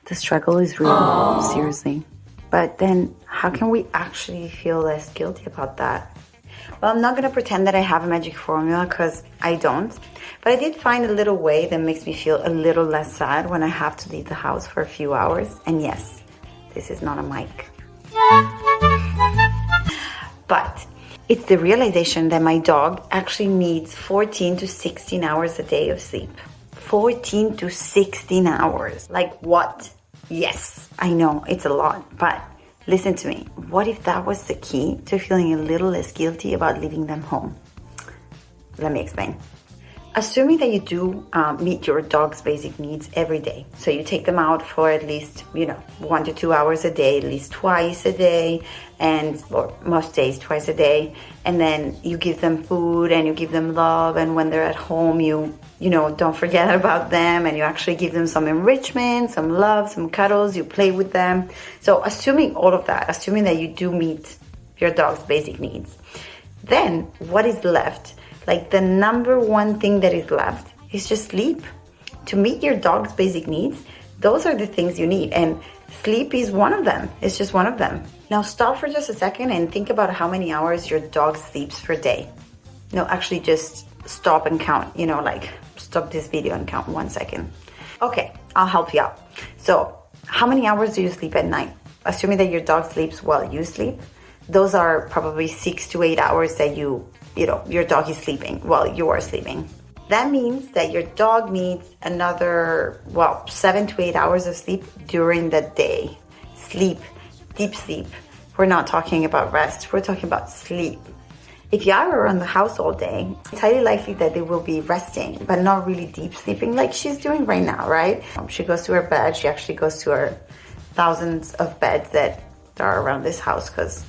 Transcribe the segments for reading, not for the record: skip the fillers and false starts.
The struggle is real, seriously. But then how can we actually feel less guilty about that? Well, I'm not going to pretend that I have a magic formula because I don't. But I did find a little way that makes me feel a little less sad when I have to leave the house for a few hours. And yes, this is not a mic. But it's the realization that my dog actually needs 14 to 16 hours a day of sleep. 14 to 16 hours. Like what? Yes, I know it's a lot, but listen to me. What if that was the key to feeling a little less guilty about leaving them home? Let me explain. Assuming that you do meet your dog's basic needs every day. So you take them out for at least, 1 to 2 hours a day, at least twice a day, or most days twice a day. And then you give them food and you give them love. And when they're at home, you don't forget about them and you actually give them some enrichment, some love, some cuddles, you play with them. So assuming all of that, assuming that you do meet your dog's basic needs, then what is left? Like the number one thing that is left is just sleep. To meet your dog's basic needs, those are the things you need. And sleep is one of them. It's just one of them. Now stop for just a second and think about how many hours your dog sleeps per day. No, actually just stop and count, stop this video and count 1 second. Okay, I'll help you out. So how many hours do you sleep at night? Assuming that your dog sleeps while you sleep, those are probably 6 to 8 hours that your dog is sleeping while you are sleeping. That means that your dog needs another, 7 to 8 hours of sleep during the day. Sleep, deep sleep. We're not talking about rest, we're talking about sleep. If you are around the house all day, it's highly likely that they will be resting, but not really deep sleeping like she's doing right now, right? She goes to her bed, she actually goes to her thousands of beds that are around this house because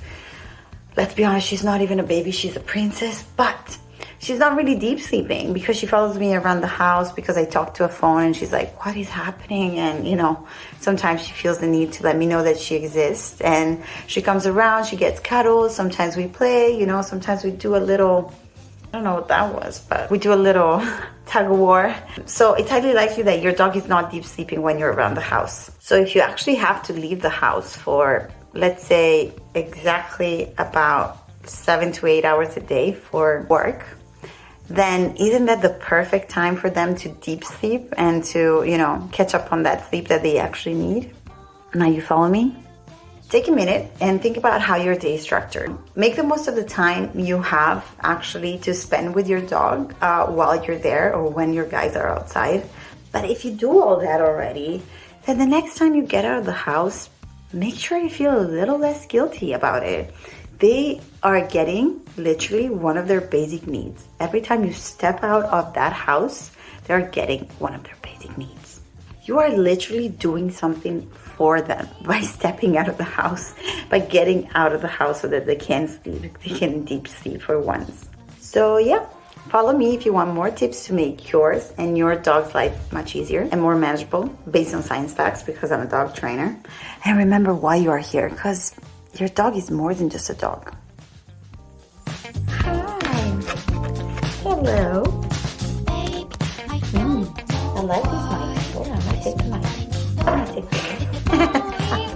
let's be honest, she's not even a baby, she's a princess, but she's not really deep sleeping because she follows me around the house because I talk to a phone and she's like, what is happening? And, sometimes she feels the need to let me know that she exists and she comes around, she gets cuddles. Sometimes we play, sometimes we do a little, I don't know what that was, but we do a little tug of war. So it's highly likely that your dog is not deep sleeping when you're around the house. So if you actually have to leave the house for, let's say, exactly about 7 to 8 hours a day for work, then isn't that the perfect time for them to deep sleep and to, catch up on that sleep that they actually need? Now you follow me? Take a minute and think about how your day is structured. Make the most of the time you have actually to spend with your dog while you're there or when your guys are outside. But if you do all that already, then the next time you get out of the house, make sure you feel a little less guilty about it. They are getting literally one of their basic needs. Every time you step out of that house, they're getting one of their basic needs. You are literally doing something for them by stepping out of the house, by getting out of the house so that they can sleep, they can deep sleep for once. So yeah, follow me if you want more tips to make yours and your dog's life much easier and more manageable based on science facts because I'm a dog trainer. And remember why you are here, because your dog is more than just a dog. Hi. Hello. I like this mic. Hold on, I take the mic. I'm gonna take the mic.